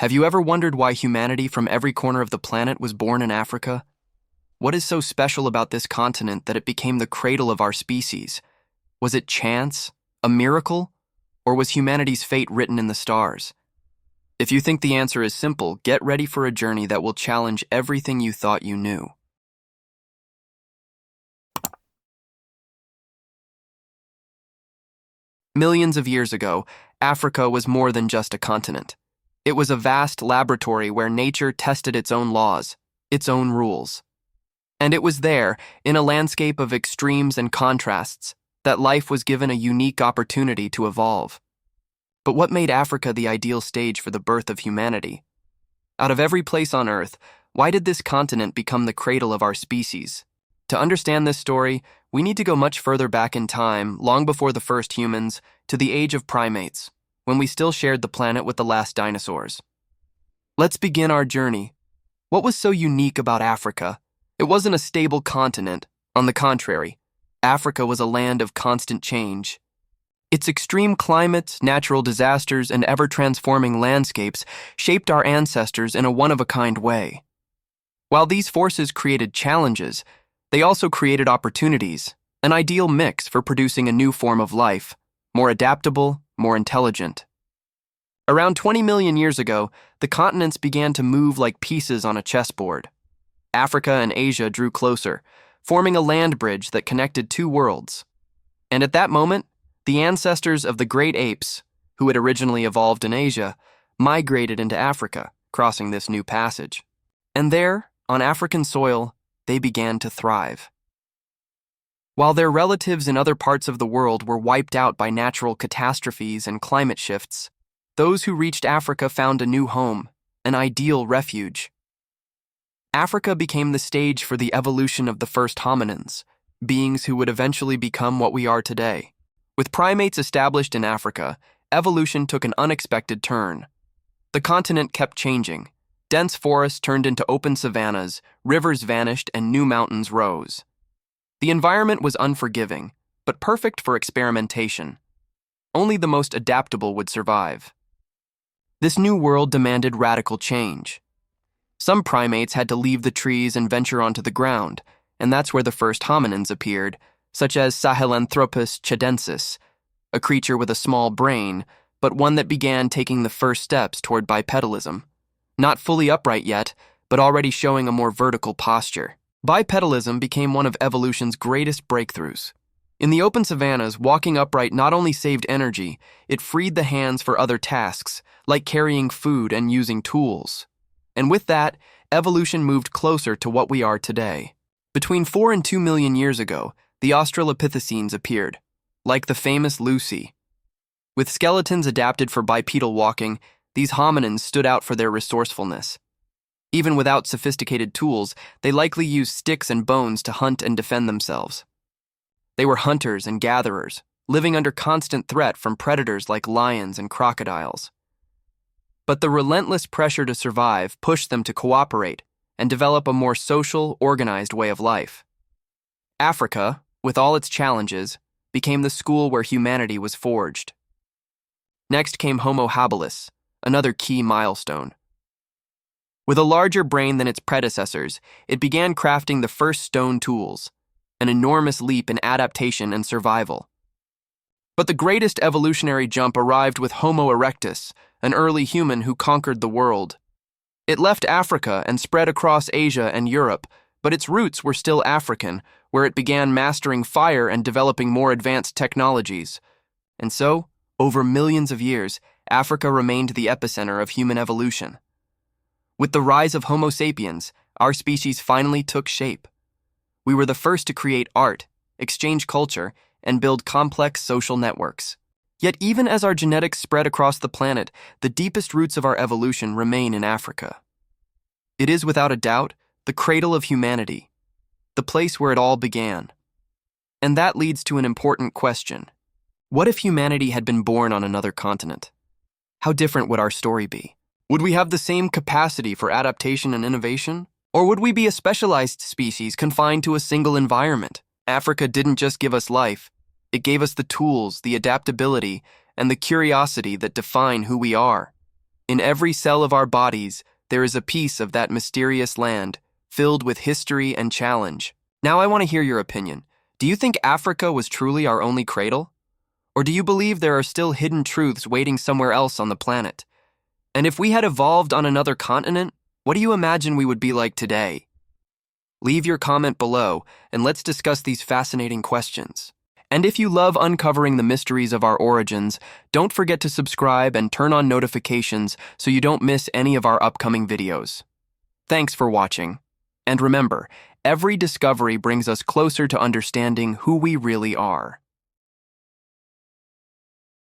Have you ever wondered why humanity from every corner of the planet was born in Africa? What is so special about this continent that it became the cradle of our species? Was it chance, a miracle, or was humanity's fate written in the stars? If you think the answer is simple, get ready for a journey that will challenge everything you thought you knew. Millions of years ago, Africa was more than just a continent. It was a vast laboratory where nature tested its own laws, its own rules. And it was there, in a landscape of extremes and contrasts, that life was given a unique opportunity to evolve. But what made Africa the ideal stage for the birth of humanity? Out of every place on Earth, why did this continent become the cradle of our species? To understand this story, we need to go much further back in time, long before the first humans, to the age of primates, when we still shared the planet with the last dinosaurs. Let's begin our journey. What was so unique about Africa? It wasn't a stable continent. On the contrary, Africa was a land of constant change. Its extreme climates, natural disasters, and ever-transforming landscapes shaped our ancestors in a one-of-a-kind way. While these forces created challenges, they also created opportunities, an ideal mix for producing a new form of life, more adaptable, more intelligent. Around 20 million years ago, the continents began to move like pieces on a chessboard. Africa and Asia drew closer, forming a land bridge that connected two worlds. And at that moment, the ancestors of the great apes, who had originally evolved in Asia, migrated into Africa, crossing this new passage. And there, on African soil, they began to thrive. While their relatives in other parts of the world were wiped out by natural catastrophes and climate shifts, those who reached Africa found a new home, an ideal refuge. Africa became the stage for the evolution of the first hominins, beings who would eventually become what we are today. With primates established in Africa, evolution took an unexpected turn. The continent kept changing. Dense forests turned into open savannas, rivers vanished, and new mountains rose. The environment was unforgiving, but perfect for experimentation. Only the most adaptable would survive. This new world demanded radical change. Some primates had to leave the trees and venture onto the ground, and that's where the first hominins appeared, such as Sahelanthropus tchadensis, a creature with a small brain, but one that began taking the first steps toward bipedalism. Not fully upright yet, but already showing a more vertical posture. Bipedalism became one of evolution's greatest breakthroughs. In the open savannas, walking upright not only saved energy, it freed the hands for other tasks, like carrying food and using tools. And with that, evolution moved closer to what we are today. Between 4 and 2 million years ago, the Australopithecines appeared, like the famous Lucy. With skeletons adapted for bipedal walking, these hominins stood out for their resourcefulness. Even without sophisticated tools, they likely used sticks and bones to hunt and defend themselves. They were hunters and gatherers, living under constant threat from predators like lions and crocodiles. But the relentless pressure to survive pushed them to cooperate and develop a more social, organized way of life. Africa, with all its challenges, became the school where humanity was forged. Next came Homo habilis, another key milestone. With a larger brain than its predecessors, it began crafting the first stone tools, an enormous leap in adaptation and survival. But the greatest evolutionary jump arrived with Homo erectus, an early human who conquered the world. It left Africa and spread across Asia and Europe, but its roots were still African, where it began mastering fire and developing more advanced technologies. And so, over millions of years, Africa remained the epicenter of human evolution. With the rise of Homo sapiens, our species finally took shape. We were the first to create art, exchange culture, and build complex social networks. Yet even as our genetics spread across the planet, the deepest roots of our evolution remain in Africa. It is without a doubt the cradle of humanity, the place where it all began. And that leads to an important question. What if humanity had been born on another continent? How different would our story be? Would we have the same capacity for adaptation and innovation? Or would we be a specialized species confined to a single environment? Africa didn't just give us life. It gave us the tools, the adaptability, and the curiosity that define who we are. In every cell of our bodies, there is a piece of that mysterious land, filled with history and challenge. Now I want to hear your opinion. Do you think Africa was truly our only cradle? Or do you believe there are still hidden truths waiting somewhere else on the planet? And if we had evolved on another continent, what do you imagine we would be like today? Leave your comment below, and let's discuss these fascinating questions. And if you love uncovering the mysteries of our origins, don't forget to subscribe and turn on notifications so you don't miss any of our upcoming videos. Thanks for watching. And remember, every discovery brings us closer to understanding who we really are.